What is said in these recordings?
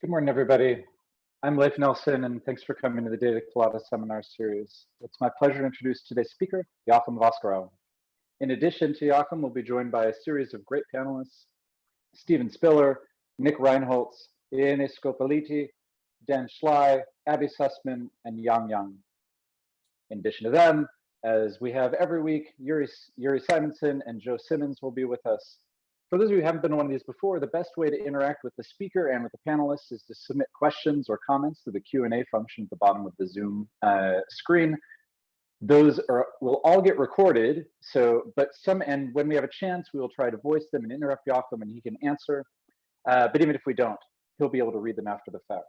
Good morning, everybody. I'm Leif Nelson, and thanks for coming to the Data Colada Seminar Series. It's my pleasure to introduce today's speaker, Joachim Vosgerau. In addition to Joachim, we'll be joined by a series of great panelists, Stephen Spiller, Nick Reinholtz, Iene Scopelliti, Dan Schley, Abby Sussman, and Yang Yang. In addition to them, as we have every week, Yuri Simonson and Joe Simmons will be with us. For those of you who haven't been to one of these before, the best way to interact with the speaker and with the panelists is to submit questions or comments through the Q&A function at the bottom of the Zoom screen. Those will all get recorded. And when we have a chance, we will try to voice them and interrupt Joachim, and he can answer. But even if we don't, he'll be able to read them after the fact.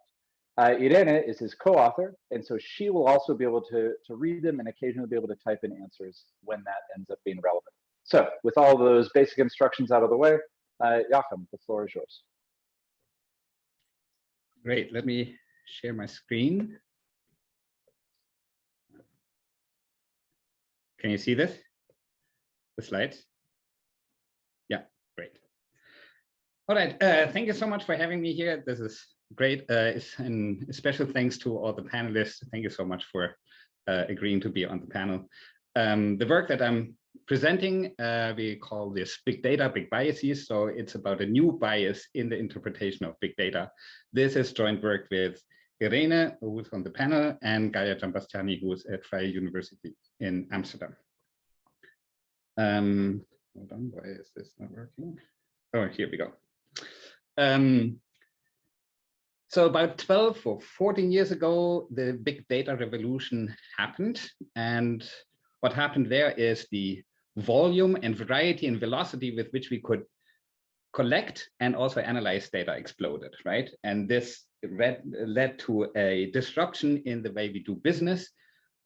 Irene is his co-author, and so she will also be able to read them and occasionally be able to type in answers when that ends up being relevant. So with all those basic instructions out of the way, Joachim, the floor is yours. Great, let me share my screen. Can you see this? The slides? Yeah, great. All right, thank you so much for having me here. This is great. And a special thanks to all the panelists. Thank you so much for agreeing to be on the panel. The work that I'm presenting, we call this big data, big biases. So it's about a new bias in the interpretation of big data. This is joint work with Irene, who's on the panel, and Gaia Jambastiani, who's at Vrije University in Amsterdam. Hold on, why is this not working? Oh, here we go. So about 12 or 14 years ago, the big data revolution happened. And what happened there is the volume and variety and velocity with which we could collect and also analyze data exploded, right? And this led to a disruption in the way we do business.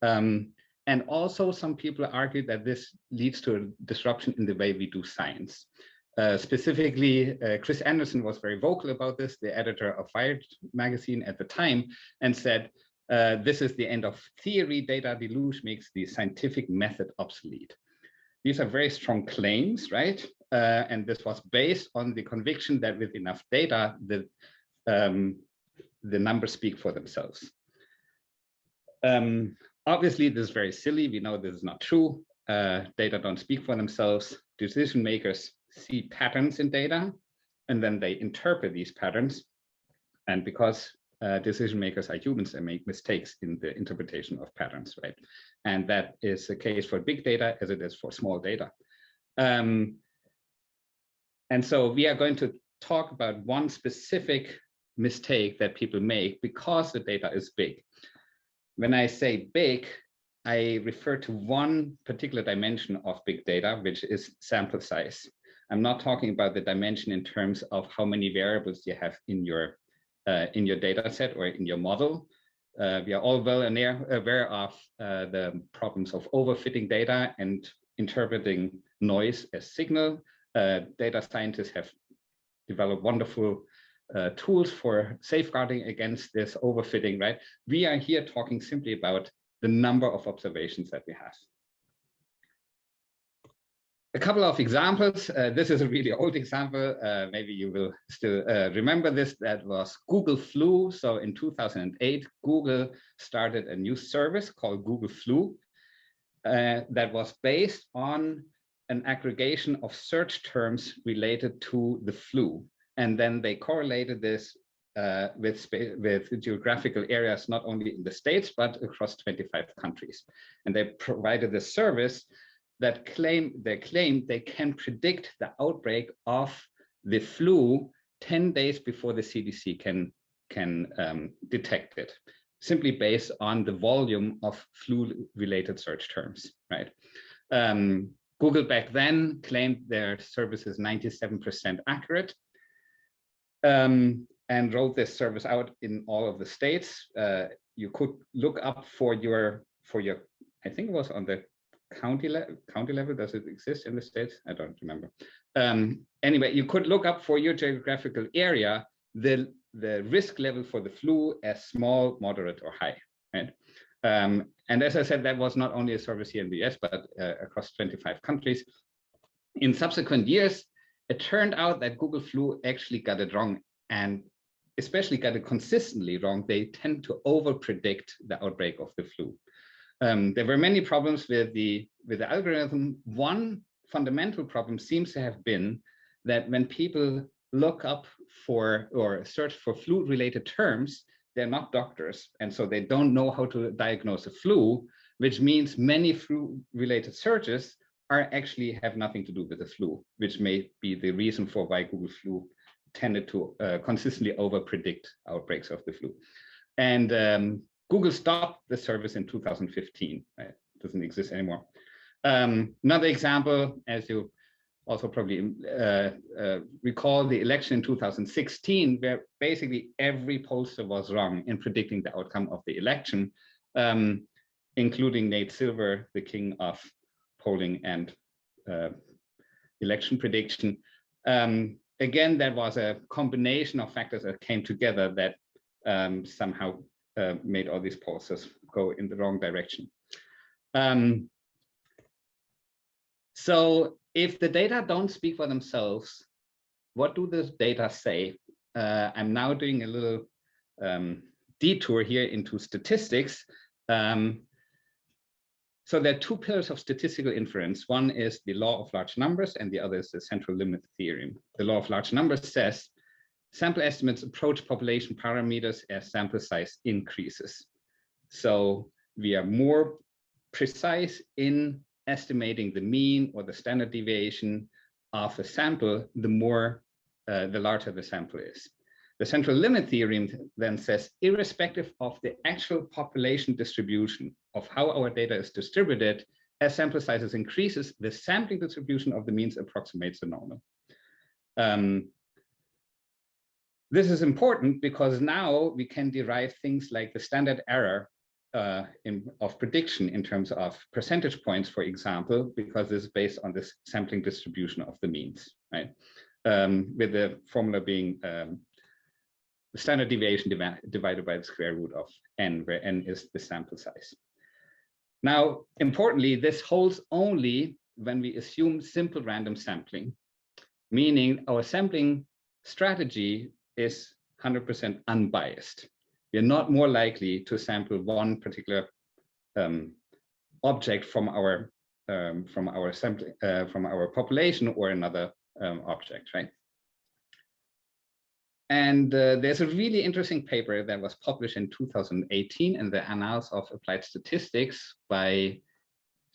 And also some people argue that this leads to a disruption in the way we do science. Specifically, Chris Anderson was very vocal about this, the editor of Wired magazine at the time, and said, this is the end of theory, data deluge makes the scientific method obsolete. These are very strong claims, right? And this was based on the conviction that with enough data, the numbers speak for themselves. Obviously, this is very silly. We know this is not true. Data don't speak for themselves. Decision makers see patterns in data, and then they interpret these patterns. And because decision makers are humans, they make mistakes in the interpretation of patterns, right? And that is the case for big data as it is for small data. And so we are going to talk about one specific mistake that people make because the data is big. When I say big, I refer to one particular dimension of big data, which is sample size. I'm not talking about the dimension in terms of how many variables you have in your data set or in your model. We are all well aware of the problems of overfitting data and interpreting noise as signal. Data scientists have developed wonderful tools for safeguarding against this overfitting, right? We are here talking simply about the number of observations that we have. A couple of examples. This is a really old example. Maybe you will still remember this. That was Google Flu. So in 2008, Google started a new service called Google Flu that was based on an aggregation of search terms related to the flu. And then they correlated this with geographical areas, not only in the States, but across 25 countries. And they provided a service that claim they can predict the outbreak of the flu 10 days before the CDC can detect it, simply based on the volume of flu-related search terms, right? Google back then claimed their service is 97% accurate, and rolled this service out in all of the states. You could look up for your, I think it was on the county level. Does it exist in the States? I don't remember. Anyway, you could look up for your geographical area the risk level for the flu as small, moderate, or high, right? And as I said, that was not only a service here in the US, but across 25 countries. In subsequent years, it turned out that Google Flu actually got it wrong, and especially get it consistently wrong, they tend to overpredict the outbreak of the flu. There were many problems with the algorithm. One fundamental problem seems to have been that when people look up for or search for flu-related terms, they're not doctors, and so they don't know how to diagnose a flu, which means many flu-related searches are actually have nothing to do with the flu, which may be the reason for why Google Flu tended to consistently overpredict outbreaks of the flu. And Google stopped the service in 2015. It doesn't exist anymore. Another example, as you also probably recall, the election in 2016, where basically every pollster was wrong in predicting the outcome of the election, including Nate Silver, the king of polling and election prediction. Again, that was a combination of factors that came together that somehow made all these pollsters go in the wrong direction. So if the data don't speak for themselves, what do the data say? I'm now doing a little detour here into statistics. So there are two pillars of statistical inference. One is the law of large numbers, and the other is the central limit theorem. The law of large numbers says sample estimates approach population parameters as sample size increases. So we are more precise in estimating the mean or the standard deviation of a sample, the larger the sample is. The central limit theorem then says, irrespective of the actual population distribution of how our data is distributed, as sample sizes increases, the sampling distribution of the means approximates the normal. This is important because now we can derive things like the standard error of prediction in terms of percentage points, for example, because this is based on this sampling distribution of the means, right? With the formula being the standard deviation divided by the square root of n, where n is the sample size. Now, importantly, this holds only when we assume simple random sampling, meaning our sampling strategy is 100% unbiased. We are not more likely to sample one particular object from our population or another object, right? And there's a really interesting paper that was published in 2018 in the Annals of Applied Statistics by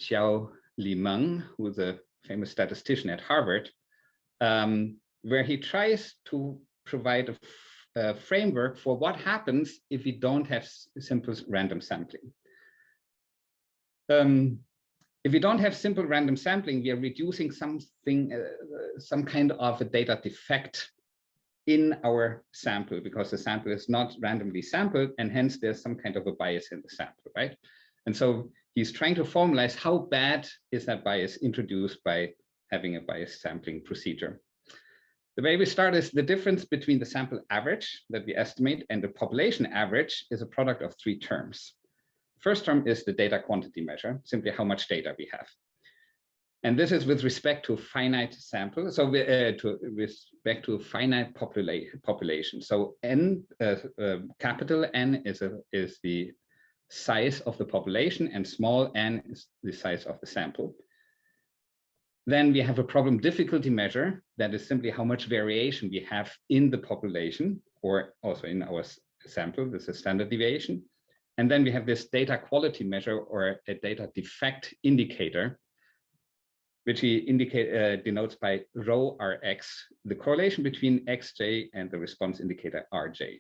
Xiao Limeng, who is a famous statistician at Harvard, where he tries to provide a framework for what happens if we don't have simple random sampling. If we don't have simple random sampling, we are reducing something, some kind of a data defect in our sample, because the sample is not randomly sampled, and hence there's some kind of a bias in the sample, right? And so he's trying to formalize how bad is that bias introduced by having a biased sampling procedure. The way we start is the difference between the sample average that we estimate and the population average is a product of three terms. First term is the data quantity measure, simply how much data we have. And this is with respect to finite sample, so with respect to finite population. So n, capital N is the size of the population, and small n is the size of the sample. Then we have a problem difficulty measure, that is simply how much variation we have in the population, or also in our sample. This is standard deviation. And then we have this data quality measure, or a data defect indicator, which he denotes by rho Rx, the correlation between Xj and the response indicator Rj.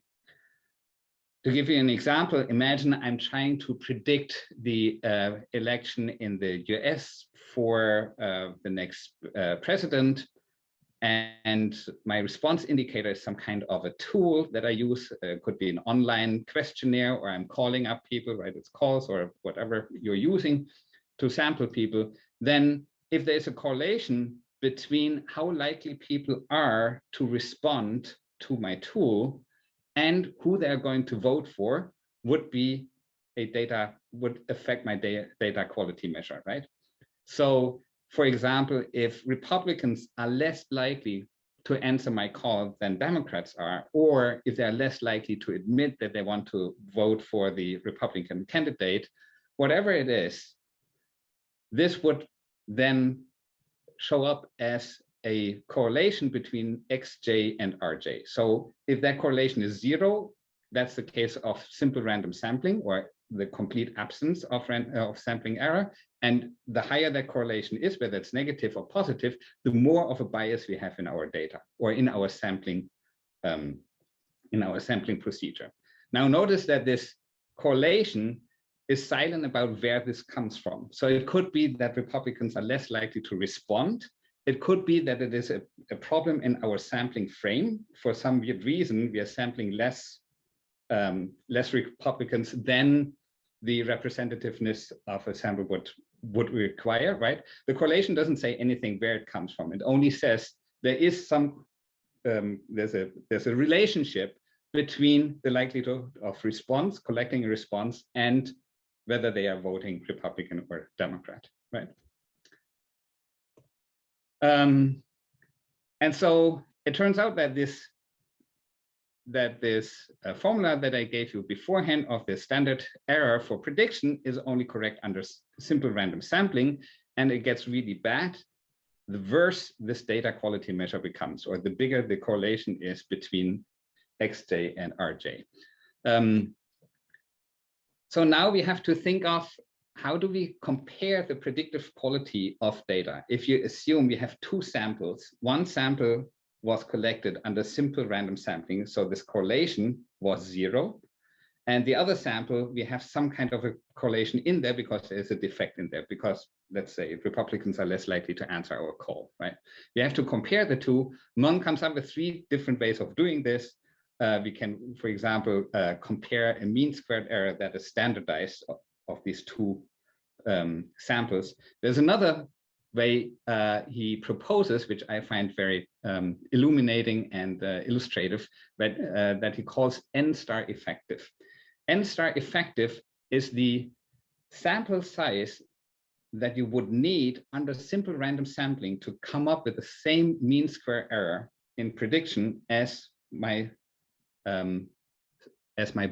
To give you an example, imagine I'm trying to predict the election in the US for the next president, and my response indicator is some kind of a tool that I use. Could be an online questionnaire, or I'm calling up people, right? It's calls or whatever you're using to sample people. Then if there's a correlation between how likely people are to respond to my tool and who they're going to vote for, would affect my data quality measure, right? So, for example, if Republicans are less likely to answer my call than Democrats are, or if they're less likely to admit that they want to vote for the Republican candidate, whatever it is, this would then show up as a correlation between xj and rj. So if that correlation is 0, that's the case of simple random sampling or the complete absence of sampling error. And the higher that correlation is, whether it's negative or positive, the more of a bias we have in our data or in our sampling procedure. Now notice that this correlation is silent about where this comes from. So it could be that Republicans are less likely to respond. It could be that it is a problem in our sampling frame. For some weird reason, we are sampling less Republicans than the representativeness of a sample would require, right? The correlation doesn't say anything where it comes from. It only says there is some, there's a relationship between the likelihood of response, collecting a response, and whether they are voting Republican or Democrat, right? And so it turns out that this formula that I gave you beforehand of the standard error for prediction is only correct under simple random sampling, and it gets really bad the worse this data quality measure becomes, or the bigger the correlation is between xj and rj. So now we have to think of how do we compare the predictive quality of data. If you assume we have two samples, one sample was collected under simple random sampling, so this correlation was 0. And the other sample, we have some kind of a correlation in there because there's a defect in there, because let's say Republicans are less likely to answer our call, right? We have to compare the two. Mon comes up with 3 different ways of doing this. We can, for example, compare a mean squared error that is standardized of these two samples. There's another way he proposes, which I find very illuminating and illustrative, but that he calls n-star effective. N-star effective is the sample size that you would need under simple random sampling to come up with the same mean square error in prediction as my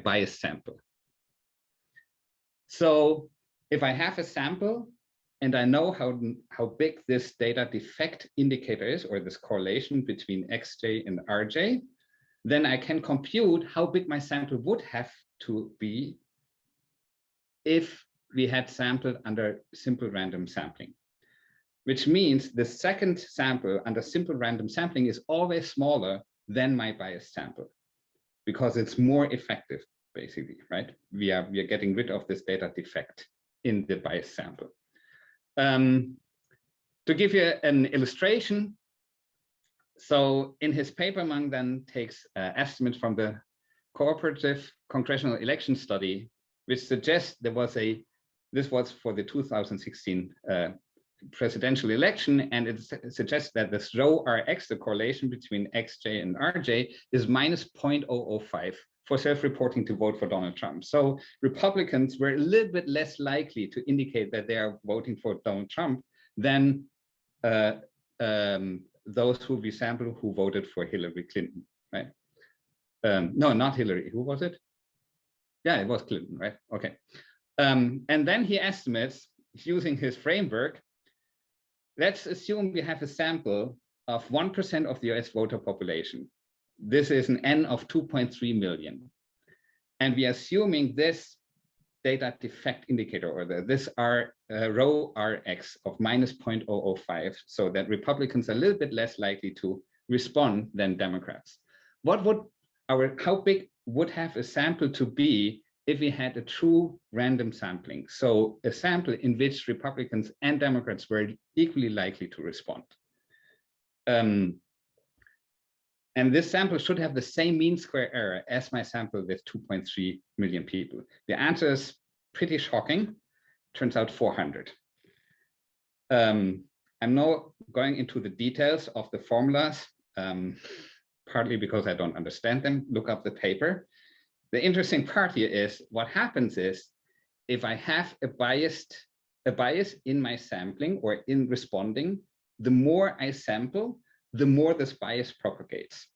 bias sample. So if I have a sample and I know how big this data defect indicator is, or this correlation between xj and rj, then I can compute how big my sample would have to be if we had sampled under simple random sampling, which means the second sample under simple random sampling is always smaller than my bias sample because it's more effective, basically, right? We are getting rid of this data defect in the bias sample. To give you an illustration, so in his paper, Mang then takes estimates from the cooperative congressional election study, which suggests this was for the 2016 presidential election, and it suggests that this rho Rx, the correlation between xj and rj, is minus 0.005 for self-reporting to vote for Donald Trump. So Republicans were a little bit less likely to indicate that they are voting for Donald Trump than those who we sampled who voted for Hillary Clinton, right? No, not Hillary. Who was it? Yeah, it was Clinton, right? Okay. And then he estimates, using his framework, let's assume we have a sample of 1% of the US voter population. This is an N of 2.3 million. And we are assuming this data defect indicator, or this rho Rx of minus 0.005, so that Republicans are a little bit less likely to respond than Democrats. How big would have a sample to be if we had a true random sampling? So a sample in which Republicans and Democrats were equally likely to respond. And this sample should have the same mean square error as my sample with 2.3 million people. The answer is pretty shocking. Turns out 400. I'm not going into the details of the formulas, partly because I don't understand them. Look up the paper. The interesting part here is what happens is if I have a bias in my sampling or in responding, the more I sample, the more this bias propagates.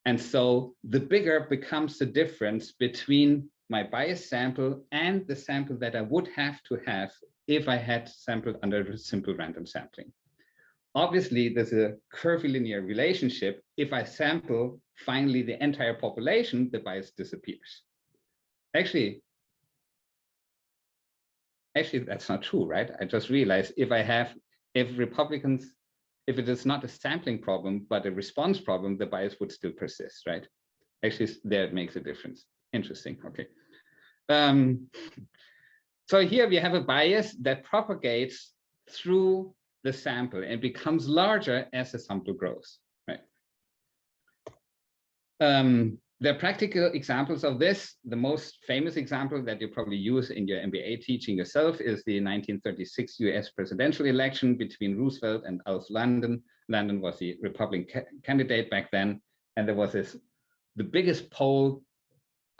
And so the bigger becomes the difference between my bias sample and the sample that I would have to have if I had sampled under simple random sampling. Obviously, there's a curvilinear relationship. If I sample finally the entire population, the bias disappears. Actually, that's not true, right? I just realized if Republicans, if it is not a sampling problem, but a response problem, the bias would still persist, right? Actually, there it makes a difference. Interesting, okay. So here we have a bias that propagates through the sample and becomes larger as the sample grows, right? There are practical examples of this. The most famous example that you probably use in your MBA teaching yourself is the 1936 US presidential election between Roosevelt and Alf Landon. Landon was the Republican candidate back then. And there was the biggest poll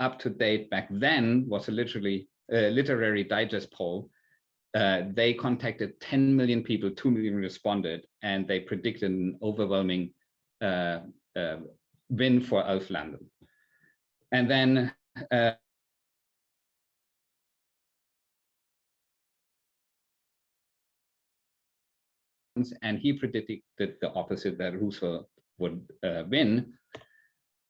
up to date back then was a literary digest poll. They contacted 10 million people, 2 million responded, and they predicted an overwhelming win for Alf Landon. And then and he predicted the opposite, that Roosevelt would win.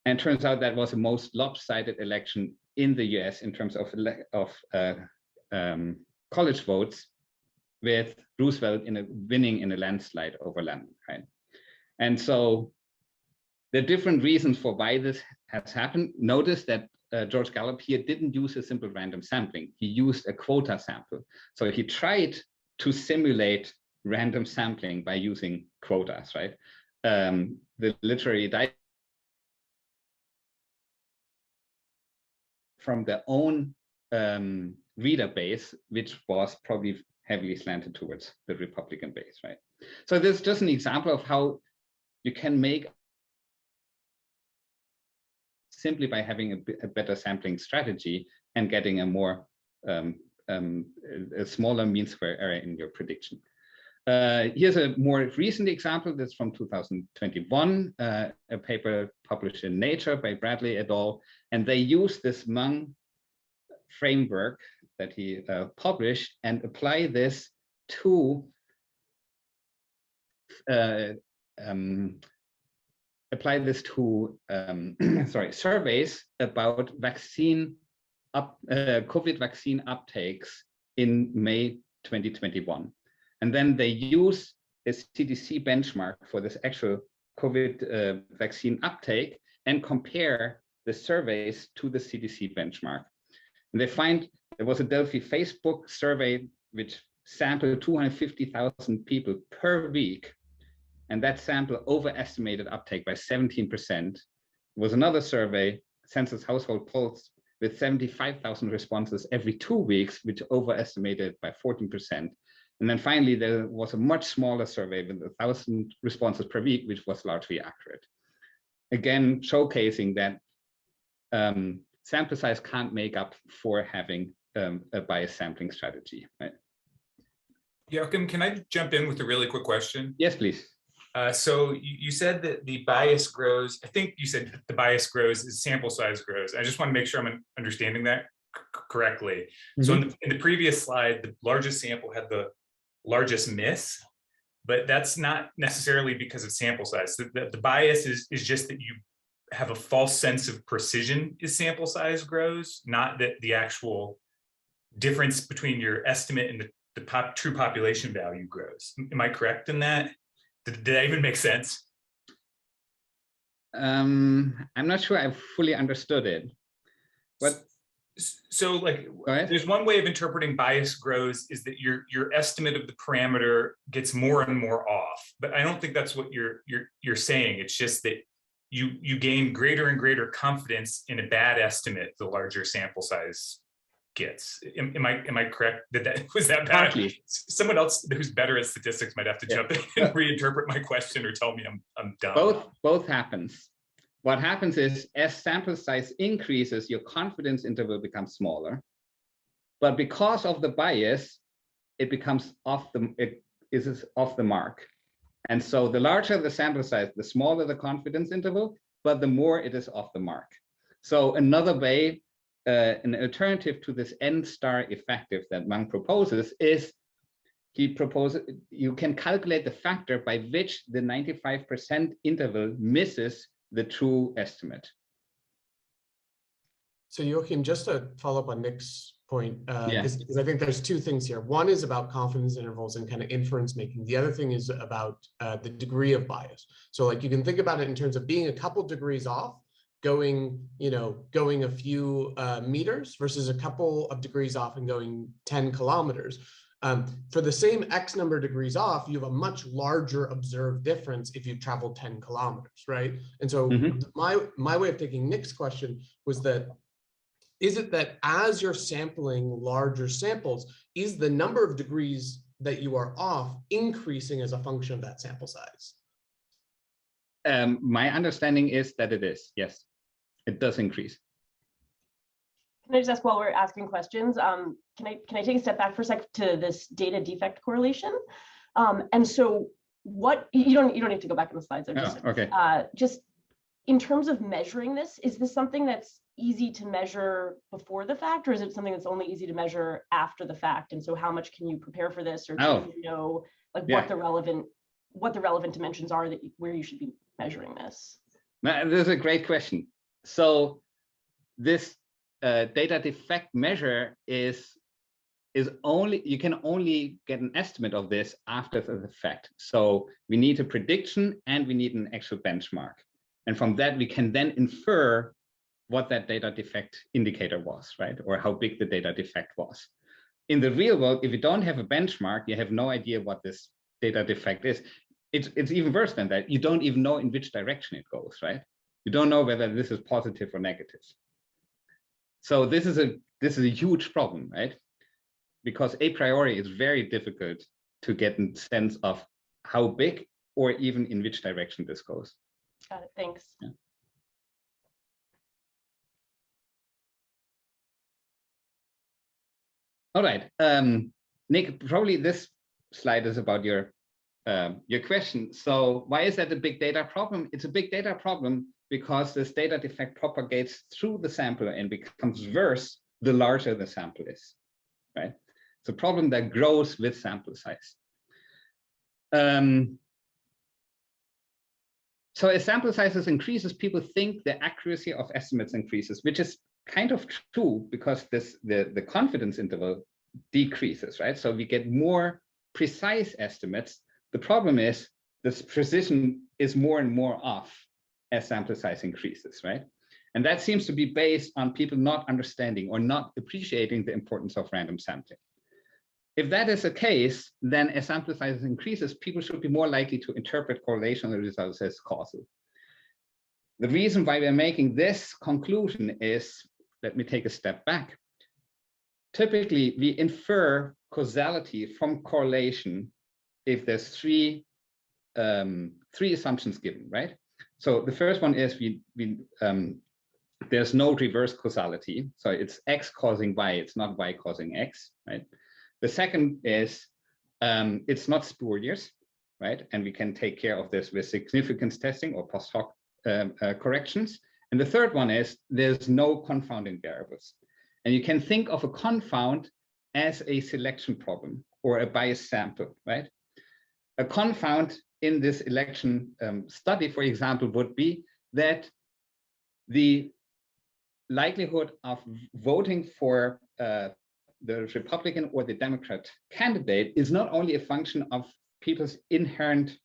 And turns out that was the most lopsided election in the US in terms of college votes, with Roosevelt winning in a landslide over Landon, right? And so the different reasons for why this has happened. Notice that George Gallup here didn't use a simple random sampling. He used a quota sample. So he tried to simulate random sampling by using quotas, right? The literary digest from their own reader base, which was probably heavily slanted towards the Republican base, right? So this is just an example of how you can make simply by having a better sampling strategy and getting a more a smaller mean square error in your prediction. Here's a more recent example. That's from 2021, a paper published in Nature by Bradley et al. And they use this Hmong framework that he published and apply this to surveys about COVID vaccine uptakes in May 2021. And then they use a CDC benchmark for this actual COVID vaccine uptake and compare the surveys to the CDC benchmark. And they find there was a Delphi Facebook survey which sampled 250,000 people per week. And that sample overestimated uptake by 17%. There was another survey, Census Household Pulse, with 75,000 responses every 2 weeks, which overestimated by 14%. And then finally, there was a much smaller survey with 1,000 responses per week, which was largely accurate. Again, showcasing that sample size can't make up for having a biased sampling strategy, right? Joachim, can I jump in with a really quick question? Yes, please. So you said that the bias grows, I think you said the bias grows as sample size grows. I just want to make sure I'm understanding that correctly. Mm-hmm. So in the previous slide, the largest sample had the largest miss, but that's not necessarily because of sample size. The bias is just that you have a false sense of precision as sample size grows, not that the actual difference between your estimate and the true population value grows. Am I correct in that? Did that even make sense? I'm not sure I fully understood it. But so like, there's one way of interpreting bias grows is that your estimate of the parameter gets more and more off. But I don't think that's what you're saying. It's just that you gain greater and greater confidence in a bad estimate the larger sample size gets. Am I correct? Was that bad? Partly. Someone else who's better at statistics might have to jump in and reinterpret my question or tell me I'm dumb. Both happens. What happens is as sample size increases, your confidence interval becomes smaller. But because of the bias, it becomes off the mark. And so the larger the sample size, the smaller the confidence interval, but the more it is off the mark. So another way, an alternative to this n-star effective that Mang proposes is he proposes you can calculate the factor by which the 95% interval misses the true estimate. So Joachim, just to follow up on Nick's point, because I think there's two things here. One is about confidence intervals and kind of inference making. The other thing is about the degree of bias. So like you can think about it in terms of being a couple degrees off, going a few meters versus a couple of degrees off and going 10 kilometers. For the same X number of degrees off, you have a much larger observed difference if you've traveled 10 kilometers, right? And so my way of taking Nick's question was that, is it that as you're sampling larger samples, is the number of degrees that you are off increasing as a function of that sample size? My understanding is that it is, yes, it does increase. Can I just ask while we're asking questions, can I take a step back for a sec to this data defect correlation? And so what, you don't need to go back in the slides. Just in terms of measuring this, is this something that's easy to measure before the fact, or is it something that's only easy to measure after the fact? And so how much can you prepare for this, or do you know like what the relevant dimensions are where you should be measuring this? Now, this is a great question. So this data defect measure is only, you can only get an estimate of this after the fact. So we need a prediction and we need an actual benchmark. And from that, we can then infer what that data defect indicator was, right? Or how big the data defect was. In the real world, if you don't have a benchmark, you have no idea what this data defect is. It's even worse than that. You don't even know in which direction it goes, right? You don't know whether this is positive or negative. So this is a huge problem, right? Because a priori it's very difficult to get a sense of how big or even in which direction this goes. Got it. Thanks. Yeah. All right, Nick, probably this slide is about your question. So why is that a big data problem? It's a big data problem because this data defect propagates through the sample and becomes worse the larger the sample is, right? It's a problem that grows with sample size. So as sample sizes increases, people think the accuracy of estimates increases, which is kind of true because the confidence interval decreases, right? So we get more precise estimates. The problem is this precision is more and more off as sample size increases, right? And that seems to be based on people not understanding or not appreciating the importance of random sampling. If that is the case, then as sample size increases, people should be more likely to interpret correlational results as causal. The reason why we're making this conclusion is, let me take a step back. Typically, we infer causality from correlation if there's three assumptions given, right? So the first one is there's no reverse causality. So it's X causing Y, it's not Y causing X, right? The second is it's not spurious, right? And we can take care of this with significance testing or post hoc corrections. And the third one is there's no confounding variables. And you can think of a confound as a selection problem or a biased sample, right? A confound in this election study, for example, would be that the likelihood of voting for the Republican or the Democrat candidate is not only a function of people's inherent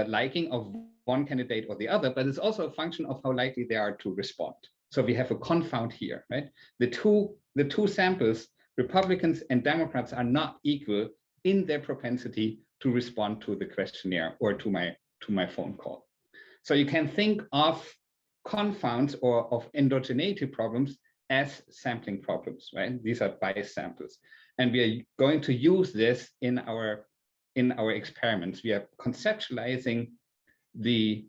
liking of one candidate or the other, but it's also a function of how likely they are to respond. So we have a confound here, right? The two samples, Republicans and Democrats, are not equal in their propensity to respond to the questionnaire or to my phone call. So you can think of confounds or of endogeneity problems as sampling problems, right? These are biased samples. And we are going to use this in our experiments. We are conceptualizing the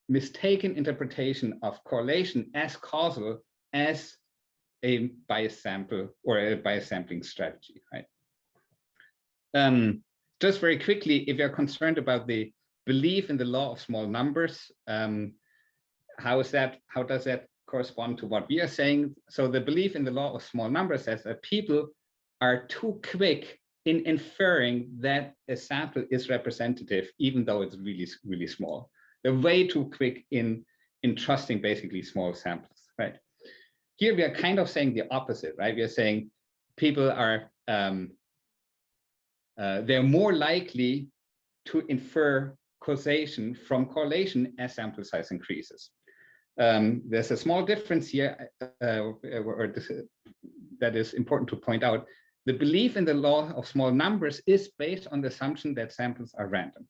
mistaken interpretation of correlation as causal as a biased sample or a biased sampling strategy, right? just very quickly, if you're concerned about the belief in the law of small numbers, how does that correspond to what we are saying? So the belief in the law of small numbers says that people are too quick in inferring that a sample is representative, even though it's really, really small. They're way too quick in trusting basically small samples, right? Here we are kind of saying the opposite, right? We are saying people are, they're more likely to infer causation from correlation as sample size increases. There's a small difference here, that is important to point out. The belief in the law of small numbers is based on the assumption that samples are random,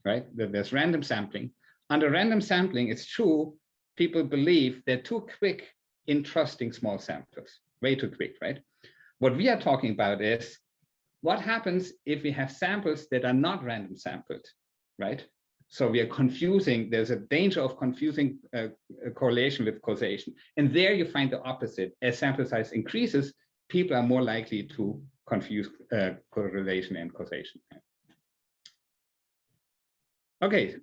right? That there's random sampling. Under random sampling, it's true, people believe they're too quick in trusting small samples, way too quick, right? What we are talking about is what happens if we have samples that are not random sampled, right? So we are confusing, there's a danger of confusing a correlation with causation. And there you find the opposite. As sample size increases, people are more likely to confuse correlation and causation. Okay,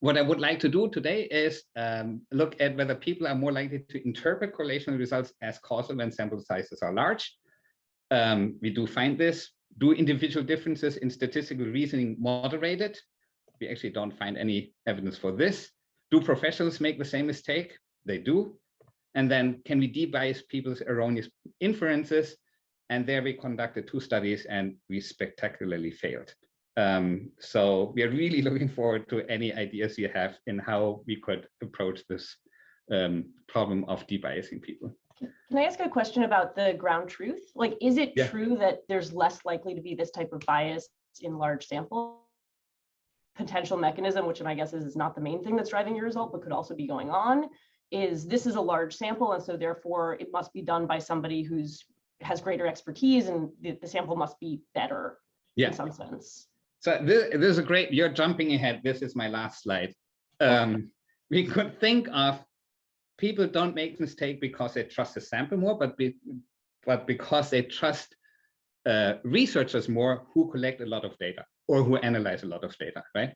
what I would like to do today is look at whether people are more likely to interpret correlational results as causal when sample sizes are large. We do find this. Do individual differences in statistical reasoning moderate it? We actually don't find any evidence for this. Do professionals make the same mistake? They do. And then can we debias people's erroneous inferences? And there we conducted 2 studies and we spectacularly failed. So we are really looking forward to any ideas you have in how we could approach this problem of debiasing people. Can I ask a question about the ground truth? Like, is it true that there's less likely to be this type of bias in large sample? Potential mechanism, which my guess is not the main thing that's driving your result, but could also be going on, is this is a large sample, and so therefore it must be done by somebody who's has greater expertise, and the sample must be better in some sense. So this is a great, you're jumping ahead. This is my last slide. We could think of people don't make mistake because they trust the sample more, but because they trust researchers more who collect a lot of data or who analyze a lot of data, right?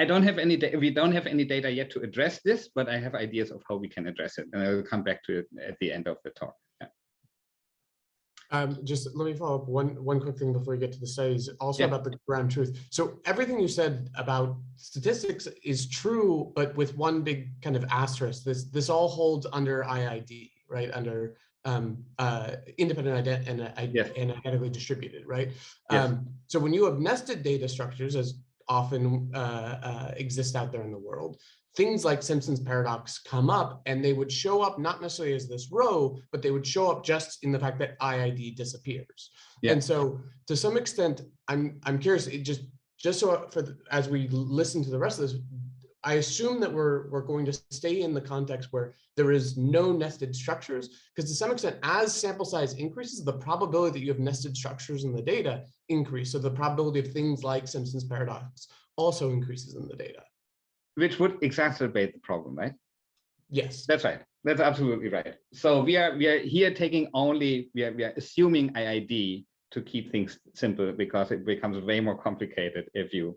I don't have any, we don't have any data yet to address this, but I have ideas of how we can address it, and I will come back to it at the end of the talk. Just let me follow up one quick thing before we get to the studies, also about the ground truth. So everything you said about statistics is true, but with one big kind of asterisk. This all holds under IID, right? Under independent and identically distributed, right? So when you have nested data structures, as often exist out there in the world, things like Simpson's paradox come up, and they would show up not necessarily as this row, but they would show up just in the fact that IID disappears. And so to some extent, I'm curious, just so as we listen to the rest of this, I assume that we're going to stay in the context where there is no nested structures, because to some extent, as sample size increases, the probability that you have nested structures in the data increase. So the probability of things like Simpson's paradox also increases in the data. Which would exacerbate the problem, right? Yes. That's right. That's absolutely right. So we are here taking only, we are assuming IID to keep things simple, because it becomes way more complicated if you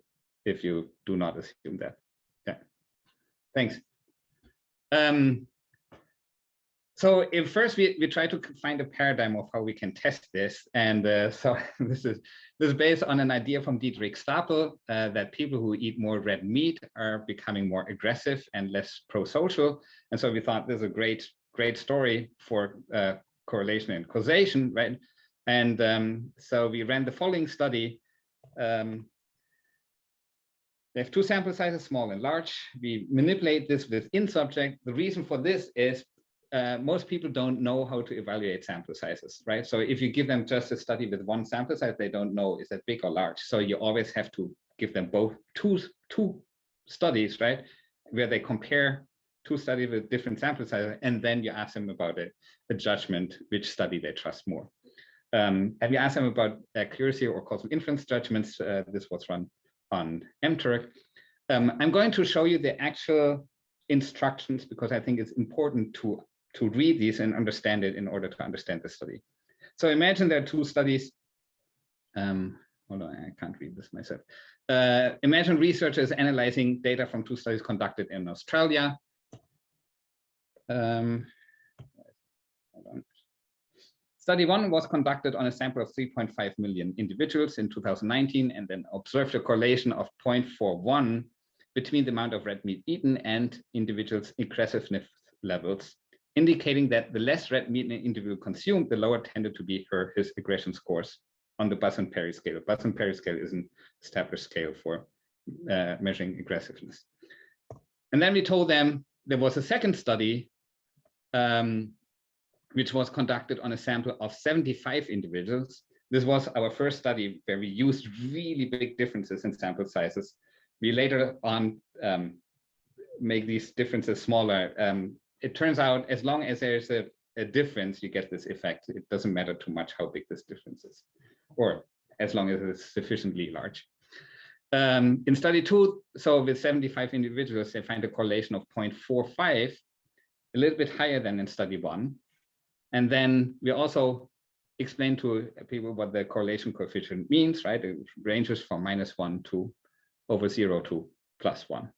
do not assume that. Yeah. Thanks. So if first we try to find a paradigm of how we can test this, and so this is based on an idea from Dietrich Stapel that people who eat more red meat are becoming more aggressive and less pro-social, and so we thought this is a great story for correlation and causation, right? And so we ran the following study. They have 2 sample sizes, small and large. We manipulate this within subject. The reason for this is most people don't know how to evaluate sample sizes, right? So if you give them just a study with 1 sample size, they don't know is that big or large. So you always have to give them both two studies, right? Where they compare 2 studies with different sample sizes, and then you ask them about a judgment, which study they trust more. And we ask them about accuracy or causal inference judgments. This was run on mTurk. I'm going to show you the actual instructions because I think it's important to read these and understand it in order to understand the study. So imagine there are two studies. Hold on, I can't read this myself. Imagine researchers analyzing data from two studies conducted in Australia. Hold on. Study 1 was conducted on a sample of 3.5 million individuals in 2019 and then observed a correlation of 0.41 between the amount of red meat eaten and individuals' aggressiveness levels, indicating that the less red meat an individual consumed, the lower tended to be his aggression scores on the Buzz-and-Perry scale. Buzz-and-Perry scale is an established scale for measuring aggressiveness. And then we told them there was a second study which was conducted on a sample of 75 individuals. This was our first study where we used really big differences in sample sizes. We later on make these differences smaller. It turns out as long as there's a difference, you get this effect. It doesn't matter too much how big this difference is, or as long as it's sufficiently large. In study 2, so with 75 individuals, they find a correlation of 0.45, a little bit higher than in study 1. And then we also explain to people what the correlation coefficient means, right? It ranges from -1 to over 0 to +1.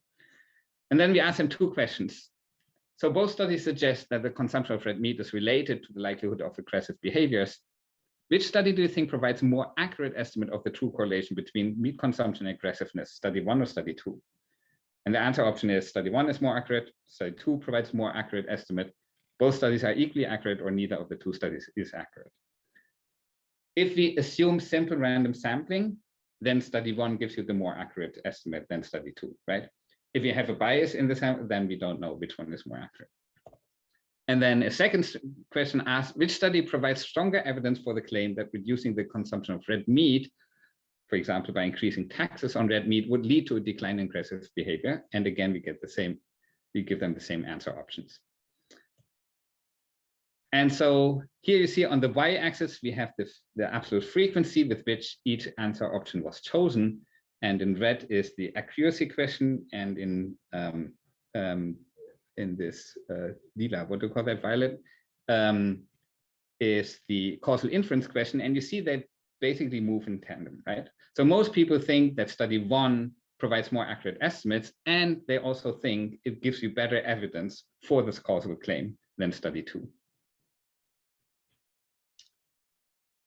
And then we ask them two questions. So both studies suggest that the consumption of red meat is related to the likelihood of aggressive behaviors. Which study do you think provides a more accurate estimate of the true correlation between meat consumption and aggressiveness, study 1 or study 2? And the answer option is study 1 is more accurate, study 2 provides more accurate estimate. Both studies are equally accurate, or neither of the two studies is accurate. If we assume simple random sampling, then study 1 gives you the more accurate estimate than study 2, right? If you have a bias in the sample, then we don't know which one is more accurate. And then a second question asks, which study provides stronger evidence for the claim that reducing the consumption of red meat, for example, by increasing taxes on red meat, would lead to a decline in aggressive behavior? And again, we get the same, we give them the same answer options. And so here you see on the y-axis, we have the absolute frequency with which each answer option was chosen. And in red is the accuracy question, and in this lila, what do you call that, violet, is the causal inference question. And you see they basically move in tandem, right? So most people think that study 1 provides more accurate estimates, and they also think it gives you better evidence for this causal claim than study 2.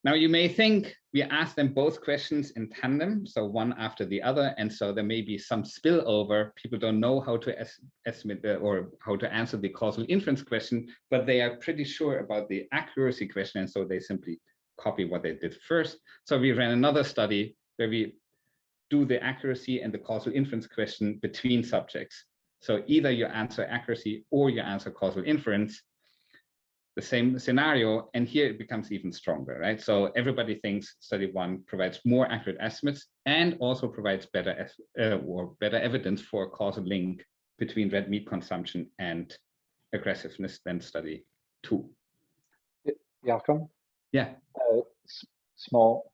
Now, you may think we asked them both questions in tandem, so one after the other, and so there may be some spillover. People don't know how to estimate or how to answer the causal inference question, but they are pretty sure about the accuracy question, and so they simply copy what they did first. So we ran another study where we do the accuracy and the causal inference question between subjects. So either you answer accuracy or you answer causal inference. The same scenario, and here it becomes even stronger, right? So everybody thinks study 1 provides more accurate estimates and also provides better evidence for a causal link between red meat consumption and aggressiveness than study 2. Joachim? Yeah. Small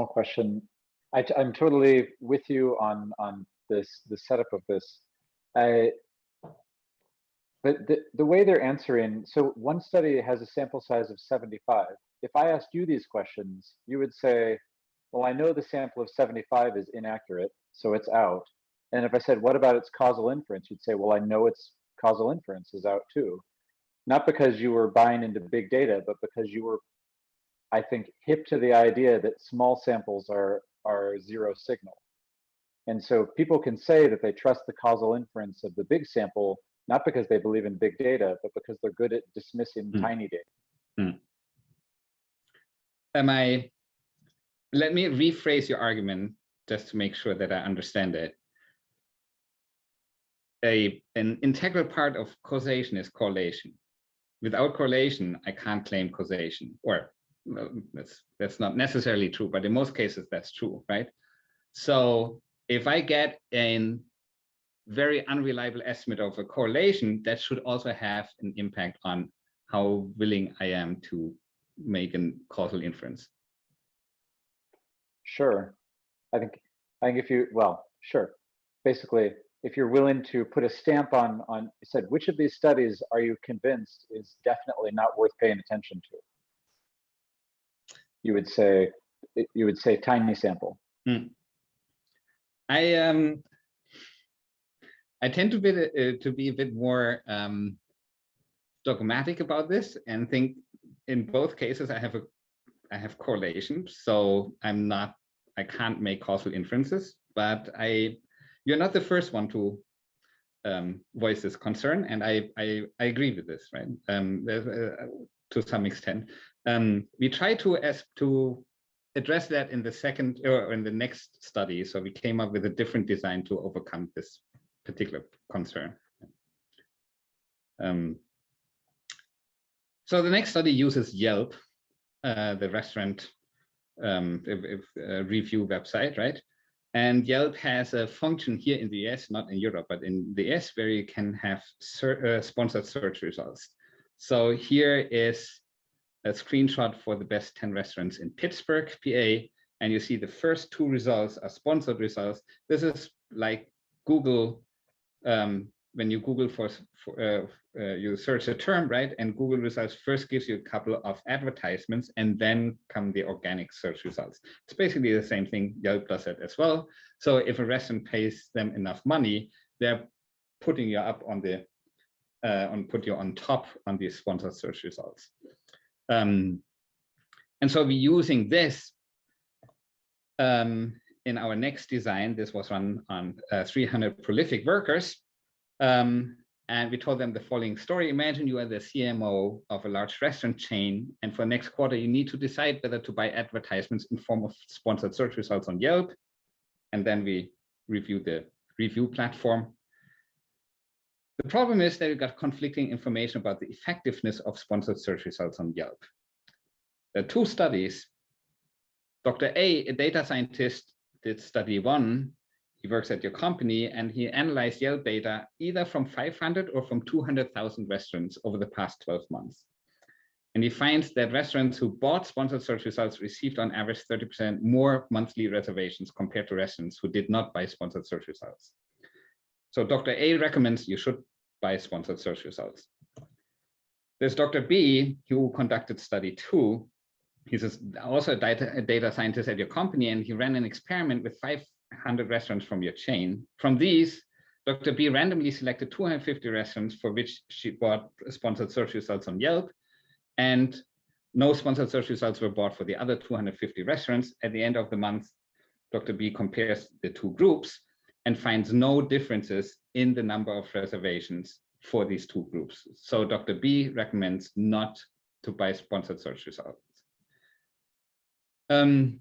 question. I'm totally with you on the setup of this. But the way they're answering, so one study has a sample size of 75. If I asked you these questions, you would say, well, I know the sample of 75 is inaccurate, so it's out. And if I said, what about its causal inference? You'd say, well, I know its causal inference is out too. Not because you were buying into big data, but because you were, I think, hip to the idea that small samples are zero signal. And so people can say that they trust the causal inference of the big sample, not because they believe in big data, but because they're good at dismissing tiny data. Let me rephrase your argument just to make sure that I understand it. An integral part of causation is correlation. Without correlation, I can't claim causation, or well, that's not necessarily true, but in most cases that's true, right? So if I get a very unreliable estimate of a correlation, that should also have an impact on how willing I am to make a causal inference. Sure. I think if you, well, sure. Basically, if you're willing to put a stamp on you said, which of these studies are you convinced is definitely not worth paying attention to? you would say tiny sample. I tend to be a bit more dogmatic about this, and think in both cases I have correlation, so I can't make causal inferences. But you're not the first one to voice this concern, and I agree with this, right? To some extent, we try to address that in the second or in the next study. So we came up with a different design to overcome this particular concern. So the next study uses Yelp, the restaurant review website, right? And Yelp has a function here in the US, not in Europe, but in the US, where you can have sponsored search results. So here is a screenshot for the best 10 restaurants in Pittsburgh, PA, and you see the first 2 results are sponsored results. This is like Google, when you Google you search a term, right? And Google results first gives you a couple of advertisements, and then come the organic search results. It's basically the same thing. Yelp does it as well. So if a restaurant pays them enough money, they're putting you up on the put you on top on these sponsored search results. And so we're using this in our next design. This was run on 300 prolific workers. And we told them the following story. Imagine you are the CMO of a large restaurant chain, and for next quarter, you need to decide whether to buy advertisements in form of sponsored search results on Yelp. And then we review the review platform. The problem is that we got conflicting information about the effectiveness of sponsored search results on Yelp. There are 2 studies. Dr. A data scientist, did study 1. He works at your company, and he analyzed Yelp data either from 500 or from 200,000 restaurants over the past 12 months. And he finds that restaurants who bought sponsored search results received on average 30% more monthly reservations compared to restaurants who did not buy sponsored search results. So Dr. A recommends you should buy sponsored search results. There's Dr. B, who conducted study 2. He's also a data scientist at your company, and he ran an experiment with 500 restaurants from your chain. From these, Dr. B randomly selected 250 restaurants for which she bought sponsored search results on Yelp, and no sponsored search results were bought for the other 250 restaurants. At the end of the month, Dr. B compares the 2 groups and finds no differences in the number of reservations for these 2 groups. So Dr. B recommends not to buy sponsored search results. And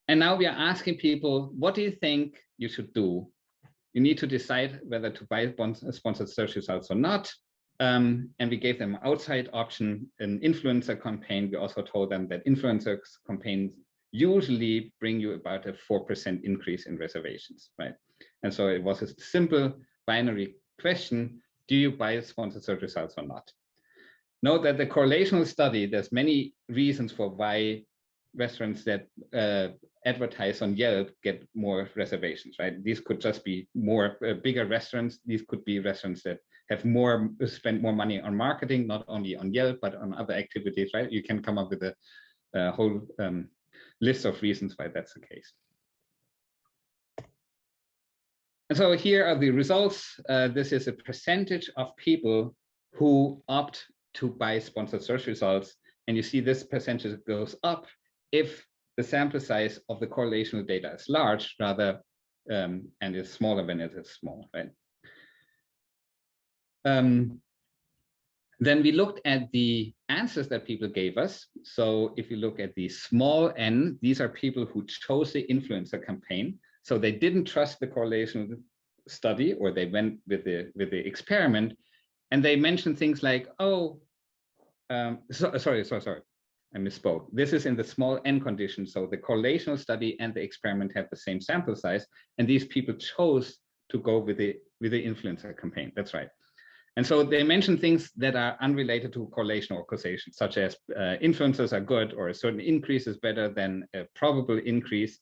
now we are asking people, what do you think you should do? You need to decide whether to buy sponsored search results or not. And we gave them an outside option, an influencer campaign. We also told them that influencer campaigns usually bring you about a 4% increase in reservations, right? And so it was a simple binary question: do you buy sponsored search results or not? Note that the correlational study, there's many reasons for why restaurants that advertise on Yelp get more reservations, right? These could just be more bigger restaurants. These could be restaurants that have spend more money on marketing, not only on Yelp, but on other activities, right? You can come up with a whole list of reasons why that's the case. And so here are the results. This is a percentage of people who opt to buy sponsored search results. And you see this percentage goes up if the sample size of the correlational data is large, rather, and is smaller when it is small, right? Then we looked at the answers that people gave us. So if you look at the small n, these are people who chose the influencer campaign. So they didn't trust the correlational study, or they went with the experiment, and they mentioned things like, oh, sorry, I misspoke. This is in the small n condition. So the correlational study and the experiment have the same sample size, and these people chose to go with the influencer campaign. That's right. And so they mention things that are unrelated to correlation or causation, such as influencers are good, or a certain increase is better than a probable increase.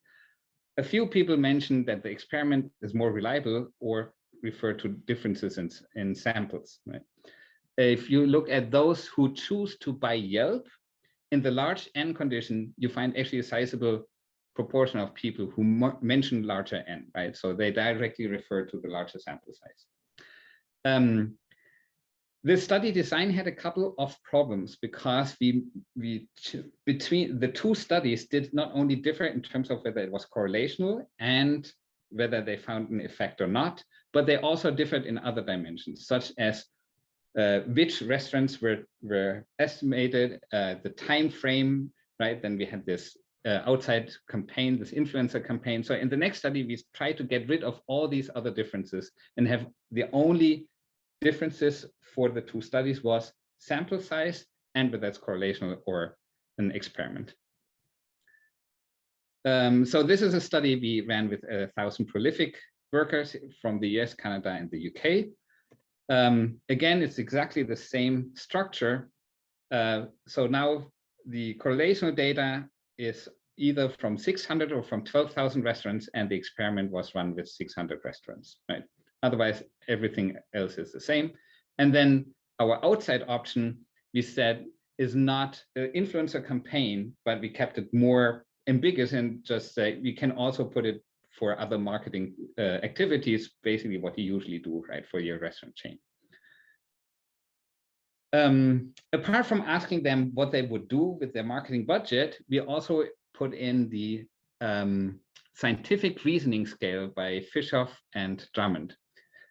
A few people mentioned that the experiment is more reliable, or refer to differences in samples, right? If you look at those who choose to buy Yelp, in the large N condition, you find actually a sizable proportion of people who mention larger N, right? So they directly refer to the larger sample size. This study design had a couple of problems because between the two studies did not only differ in terms of whether it was correlational and whether they found an effect or not, but they also differed in other dimensions, such as which restaurants were estimated, the time frame, right? Then we had this outside campaign, this influencer campaign. So in the next study, we try to get rid of all these other differences and have the only differences for the two studies was sample size and whether that's correlational or an experiment. So this is a study we ran with 1,000 prolific workers from the US, Canada, and the UK. Again, it's exactly the same structure. So now the correlational data is either from 600 or from 12,000 restaurants, and the experiment was run with 600 restaurants, right? Otherwise, everything else is the same. And then our outside option, we said, is not an influencer campaign, but we kept it more ambiguous and just say we can also put it for other marketing activities, basically what you usually do, right, for your restaurant chain. Apart from asking them what they would do with their marketing budget, we also put in the scientific reasoning scale by Fischoff and Drummond.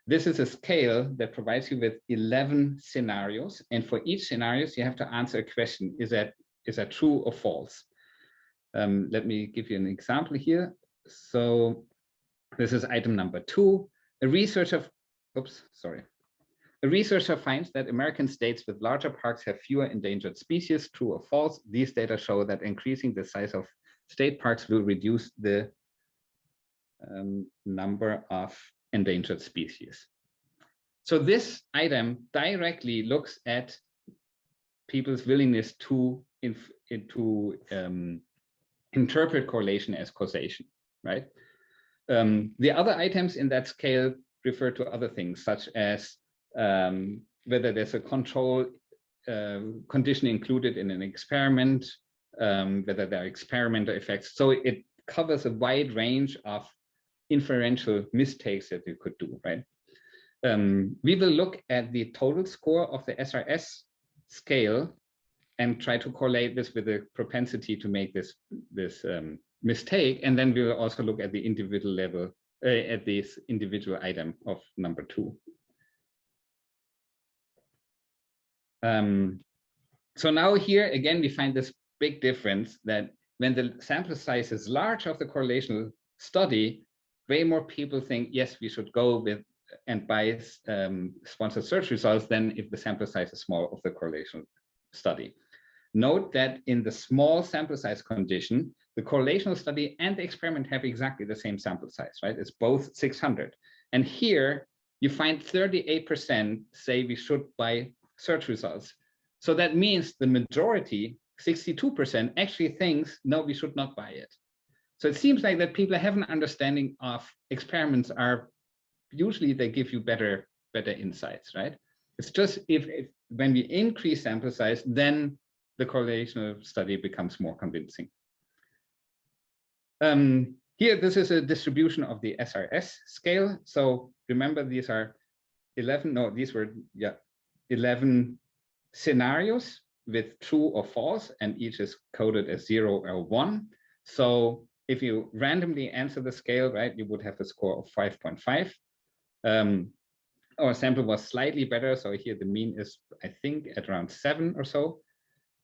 This is a scale that provides you with 11 scenarios, and for each scenario, you have to answer a question: is that true or false? Let me give you an example here. So this is item number 2. A researcher finds that American states with larger parks have fewer endangered species. True or false? These data show that increasing the size of state parks will reduce the number of endangered species. So this item directly looks at people's willingness to interpret correlation as causation, right? The other items in that scale refer to other things, such as whether there's a control condition included in an experiment, whether there are experimental effects. So it covers a wide range of inferential mistakes that you could do, right? We will look at the total score of the SRS scale and try to correlate this with the propensity to make this mistake. And then we will also look at the individual level, at this individual item of number 2. So now here again, we find this big difference that when the sample size is large of the correlational study, way more people think, yes, we should go with and buy sponsored search results than if the sample size is small of the correlational study. Note that in the small sample size condition, the correlational study and the experiment have exactly the same sample size, right? It's both 600. And here you find 38% say we should buy search results. So that means the majority, 62%, actually thinks, no, we should not buy it. So it seems like that people have an understanding of experiments are usually they give you better insights, right? It's just if when we increase sample size, then the correlational study becomes more convincing. Here, this is a distribution of the SRS scale. So remember, these are 11 scenarios with true or false, and each is coded as 0 or 1. So if you randomly answer the scale, right, you would have a score of 5.5. Our sample was slightly better. So here the mean is, I think, at around 7 or so.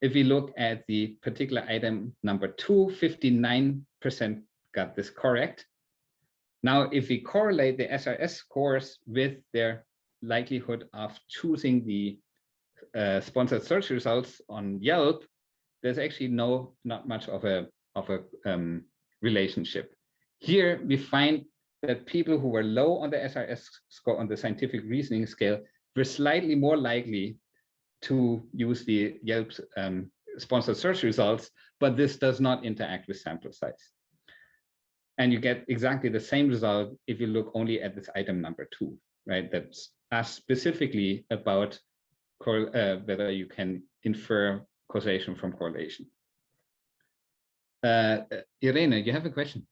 If we look at the particular item number 2, 59% got this correct. Now, if we correlate the SRS scores with their likelihood of choosing the sponsored search results on Yelp, there's actually not much of a relationship. Here we find that people who were low on the SRS score on the scientific reasoning scale were slightly more likely to use the Yelp sponsored search results, but this does not interact with sample size. And you get exactly the same result if you look only at this item number 2, right? That's asked specifically about whether you can infer causation from correlation. Irene, you have a question?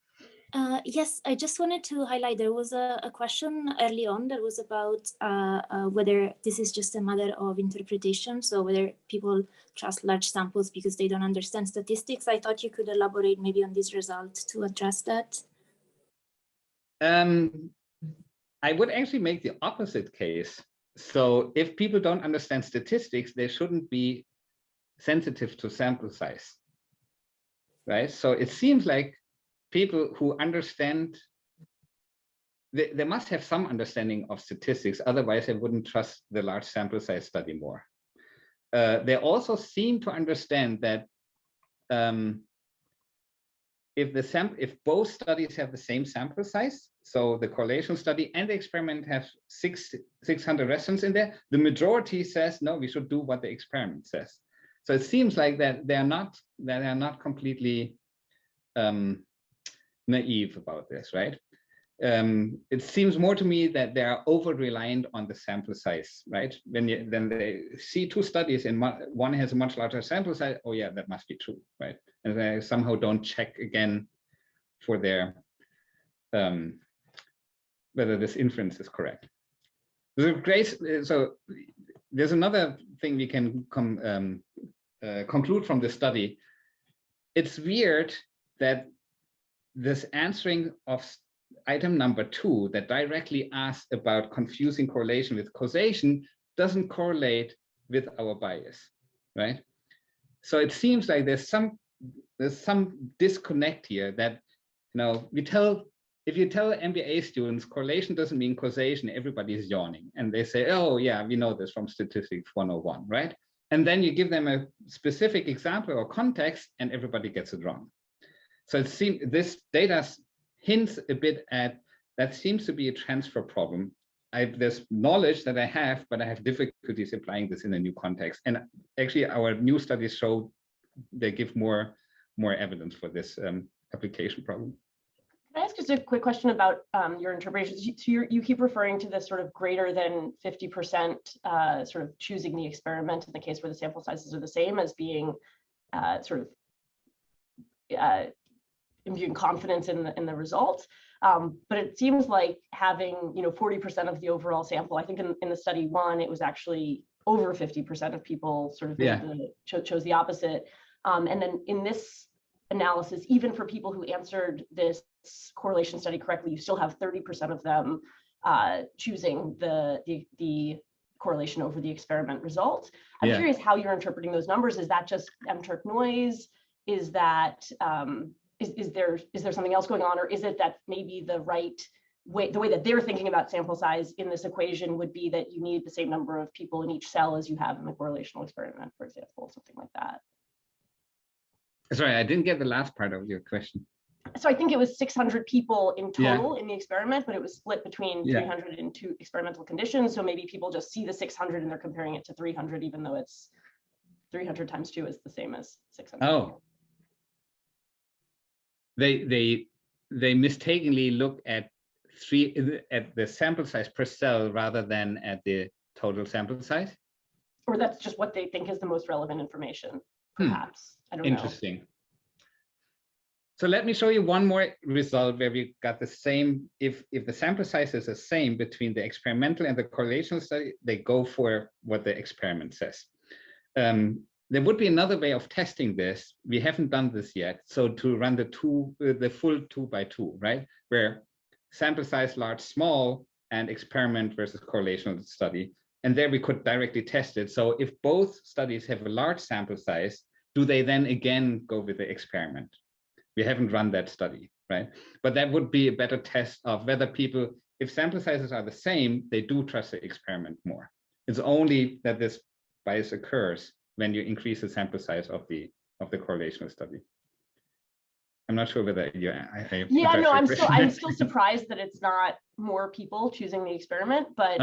Yes, I just wanted to highlight, there was a question early on that was about whether this is just a matter of interpretation, so whether people trust large samples because they don't understand statistics. I thought you could elaborate maybe on this result to address that. I would actually make the opposite case. So if people don't understand statistics, they shouldn't be sensitive to sample size, right? So it seems like people who understand, they must have some understanding of statistics, otherwise they wouldn't trust the large sample size study more. They also seem to understand that if both studies have the same sample size, so the correlation study and the experiment have 600 respondents in there, the majority says, no, we should do what the experiment says. So it seems like that they are not completely naive about this, right? It seems more to me that they are over-reliant on the sample size, right? Then they see two studies and one has a much larger sample size. Oh yeah, that must be true, right? And they somehow don't check again for their whether this inference is correct. So there's another thing we can conclude from this study. It's weird that this answering of item number 2 that directly asks about confusing correlation with causation doesn't correlate with our bias, right? So it seems like there's some disconnect here that, you know, if you tell MBA students correlation doesn't mean causation, everybody is yawning and they say, oh yeah, we know this from statistics 101, right? And then you give them a specific example or context and everybody gets it wrong. So it seems this data hints a bit at that seems to be a transfer problem. There's knowledge that I have, but I have difficulties applying this in a new context. And actually our new studies show they give more evidence for this application problem. Can I ask just a quick question about your interpretations? So you keep referring to this sort of greater than 50% sort of choosing the experiment in the case where the sample sizes are the same as being sort of imbuing confidence in the results. But it seems like having 40% of the overall sample, I think in the study 1, it was actually over 50% of people sort of chose the opposite. And then in this analysis, even for people who answered this correlation study correctly, you still have 30% of them choosing the correlation over the experiment result. I'm curious how you're interpreting those numbers. Is that just M-Turk noise? Is that is there something else going on, or is it that maybe the way that they're thinking about sample size in this equation would be that you need the same number of people in each cell as you have in the correlational experiment, for example, something like that? Sorry, I didn't get the last part of your question. So I think it was 600 people in total in the experiment, but it was split between 300 and 2 experimental conditions. So maybe people just see the 600 and they're comparing it to 300, even though it's 300 times 2 is the same as 600. Oh. They mistakenly look at the sample size per cell rather than at the total sample size? Or that's just what they think is the most relevant information, perhaps. I don't know. Interesting. So let me show you one more result where we got the same, if the sample size is the same between the experimental and the correlational study, they go for what the experiment says. There would be another way of testing this. We haven't done this yet. So to run the full 2x2, right? Where sample size large, small, and experiment versus correlational study. And there we could directly test it. So if both studies have a large sample size, do they then again go with the experiment? We haven't run that study, right? But that would be a better test of whether people, if sample sizes are the same, they do trust the experiment more. It's only that this bias occurs when you increase the sample size of the correlational study. I'm not sure whether I'm still surprised that it's not more people choosing the experiment, but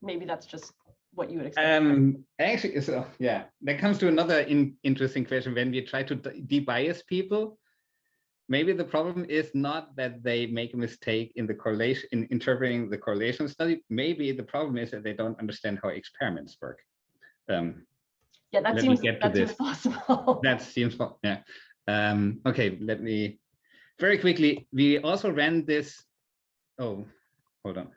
maybe that's just what you would expect. Actually, so yeah, that comes to another interesting question. When we try to debias people, maybe the problem is not that they make a mistake in the correlation, in interpreting the correlation study. Maybe the problem is that they don't understand how experiments work. Yeah, that seems possible. That seems, yeah. Okay, let me very quickly. We also ran this. Oh, hold on.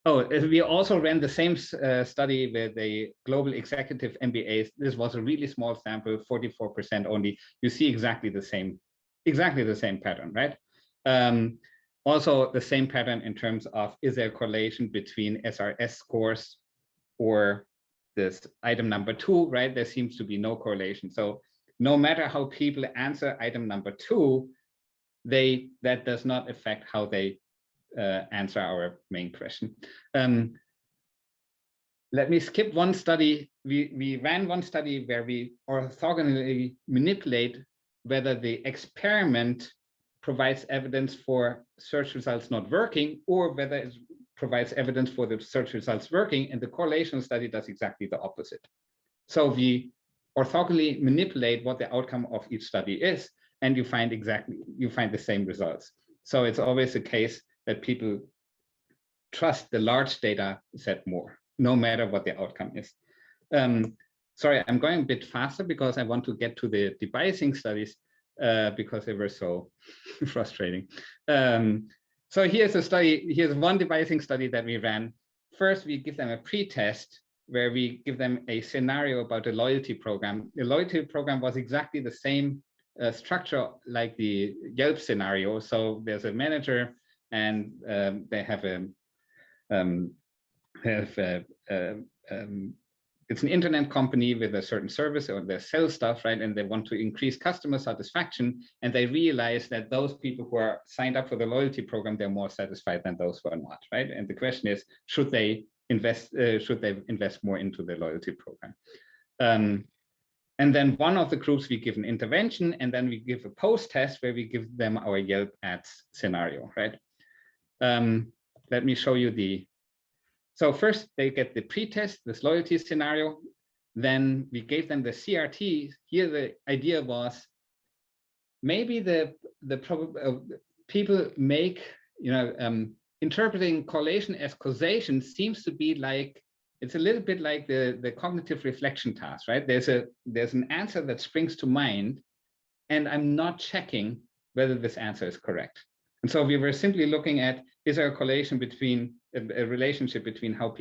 We also ran the same study with the global executive MBAs. This was a really small sample, 44% only. You see exactly the same pattern, right? Also the same pattern in terms of, is there a correlation between SRS scores or this item number 2, right? There seems to be no correlation. So no matter how people answer item number 2, that does not affect how they answer our main question. Let me skip one study. We ran one study where we orthogonally manipulate whether the experiment provides evidence for search results not working, or whether it provides evidence for the search results working, and the correlation study does exactly the opposite. So we orthogonally manipulate what the outcome of each study is, and you find the same results. So it's always the case that people trust the large data set more, no matter what the outcome is. Sorry, I'm going a bit faster because I want to get to the debiasing studies because they were so frustrating. So here's a study. Here's one debiasing study that we ran. First, we give them a pre-test where we give them a scenario about a loyalty program. The loyalty program was exactly the same structure like the Yelp scenario. So there's a manager, and they have it's an internet company with a certain service, or they sell stuff, right? And they want to increase customer satisfaction, and they realize that those people who are signed up for the loyalty program, they're more satisfied than those who are not, right? And the question is, should they invest more into the loyalty program? And then one of the groups, we give an intervention, and then we give a post-test where we give them our Yelp ads scenario, right? Let me show you so first they get the pre-test, this loyalty scenario. Then we gave them the CRT. Here the idea was maybe people make, interpreting correlation as causation seems to be like, it's a little bit like the cognitive reflection task, right? There's an answer that springs to mind, and I'm not checking whether this answer is correct. And so we were simply looking at, is there a correlation between a relationship between how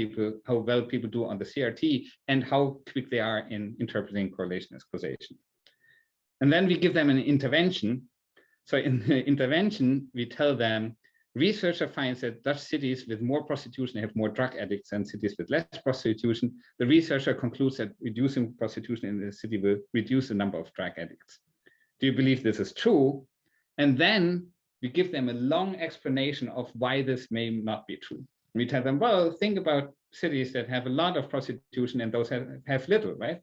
well people do on the CRT and how quick they are in interpreting correlation as causation. And then we give them an intervention. So in the intervention, we tell them, researcher finds that Dutch cities with more prostitution have more drug addicts than cities with less prostitution. The researcher concludes that reducing prostitution in the city will reduce the number of drug addicts. Do you believe this is true? And then we give them a long explanation of why this may not be true. We tell them, well, think about cities that have a lot of prostitution and those have little, right?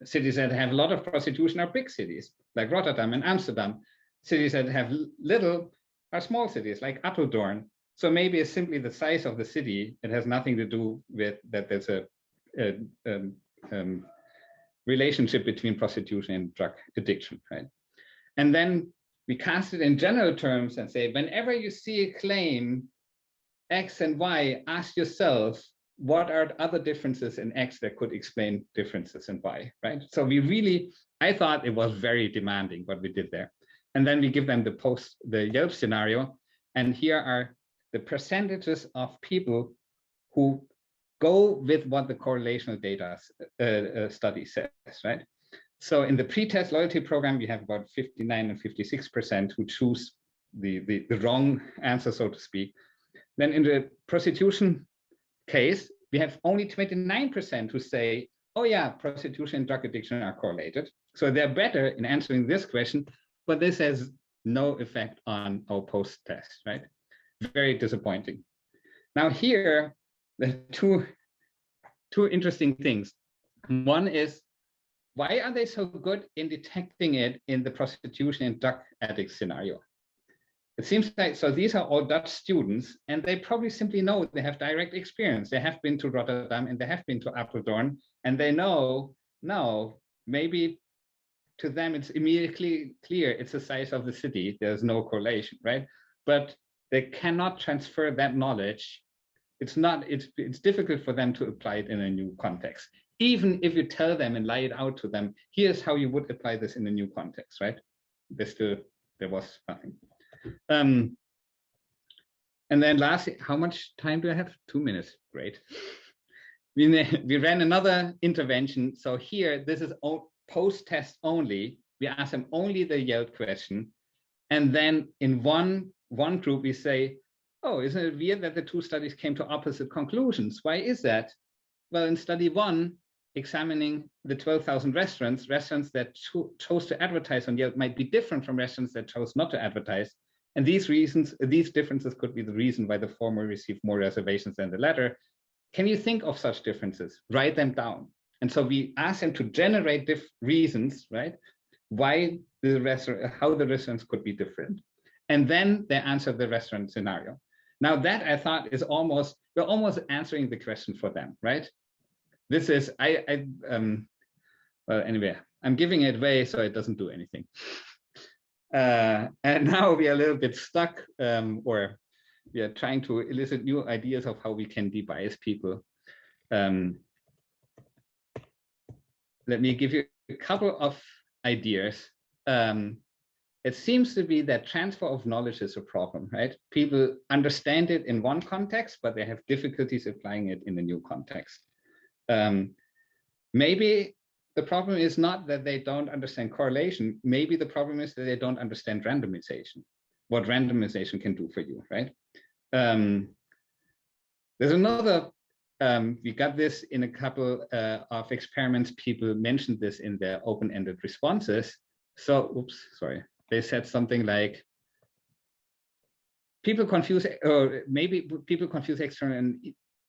Cities that have a lot of prostitution are big cities, like Rotterdam and Amsterdam. Cities that have little are small cities, like Apeldoorn. So maybe it's simply the size of the city. It has nothing to do with that there's a relationship between prostitution and drug addiction, right? And then we cast it in general terms and say, whenever you see a claim X and Y, ask yourself, what are other differences in X that could explain differences in Y, right? So I thought it was very demanding what we did there. And then we give them the Yelp scenario. And here are the percentages of people who go with what the correlational data study says, right? So in the pre-test loyalty program, we have about 59 and 56% who choose the wrong answer, so to speak. Then in the prostitution case, we have only 29% who say, oh yeah, prostitution and drug addiction are correlated. So they're better in answering this question, but this has no effect on our post-test, right? Very disappointing. Now here, the two interesting things. One is, why are they so good in detecting it in the prostitution and drug addict scenario? It seems like, so these are all Dutch students, and they probably simply know, they have direct experience. They have been to Rotterdam and they have been to Apeldoorn, and they know, no, maybe to them it's immediately clear it's the size of the city. There's no correlation, right? But they cannot transfer that knowledge. it's difficult for them to apply it in a new context. Even if you tell them and lay it out to them, here's how you would apply this in a new context, right? There was nothing. And then lastly, how much time do I have? 2 minutes, great. We ran another intervention. So here, this is post-test only. We ask them only the Yelp question. And then in one group, we say, oh, isn't it weird that the two studies came to opposite conclusions? Why is that? Well, in study 1, examining the 12,000 restaurants that chose to advertise on Yelp might be different from restaurants that chose not to advertise. And these differences could be the reason why the former received more reservations than the latter. Can you think of such differences? Write them down. And so we ask them to generate reasons, right? Why how the restaurants could be different. And then they answer the restaurant scenario. Now that I thought is we're almost answering the question for them, right? This is, well, anyway, I'm giving it away so it doesn't do anything. And now we are a little bit stuck, or we are trying to elicit new ideas of how we can de-bias people. Let me give you a couple of ideas. It seems to be that transfer of knowledge is a problem, right? People understand it in one context, but they have difficulties applying it in a new context. Maybe the problem is not that they don't understand correlation. Maybe the problem is that they don't understand randomization, what randomization can do for you, right? There's another, we got this in a couple of experiments. People mentioned this in their open-ended responses. So, oops, sorry. They said something like, people confuse, or maybe people confuse external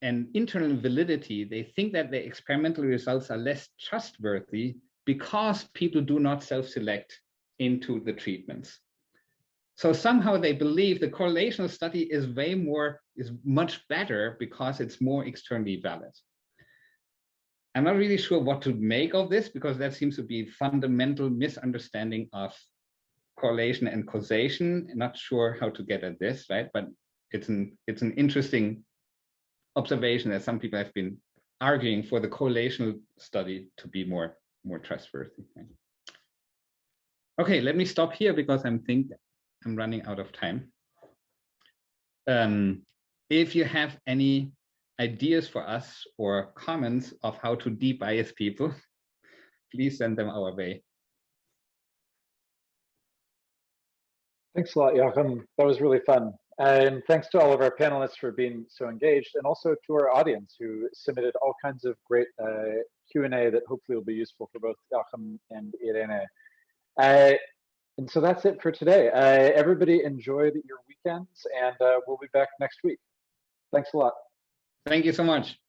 and internal validity. They think that the experimental results are less trustworthy because people do not self-select into the treatments. So somehow they believe the correlational study is much better because it's more externally valid. I'm not really sure what to make of this, because that seems to be a fundamental misunderstanding of correlation and causation. I'm not sure how to get at this, right? But it's an interesting observation that some people have been arguing for the correlational study to be more trustworthy. Right? Okay, let me stop here because I'm running out of time. If you have any ideas for us or comments of how to de-bias people, please send them our way. Thanks a lot, Joachim. That was really fun. And thanks to all of our panelists for being so engaged, and also to our audience who submitted all kinds of great Q&A that hopefully will be useful for both Joachim and Irene. And so that's it for today. Everybody enjoy your weekends, and we'll be back next week. Thanks a lot. Thank you so much.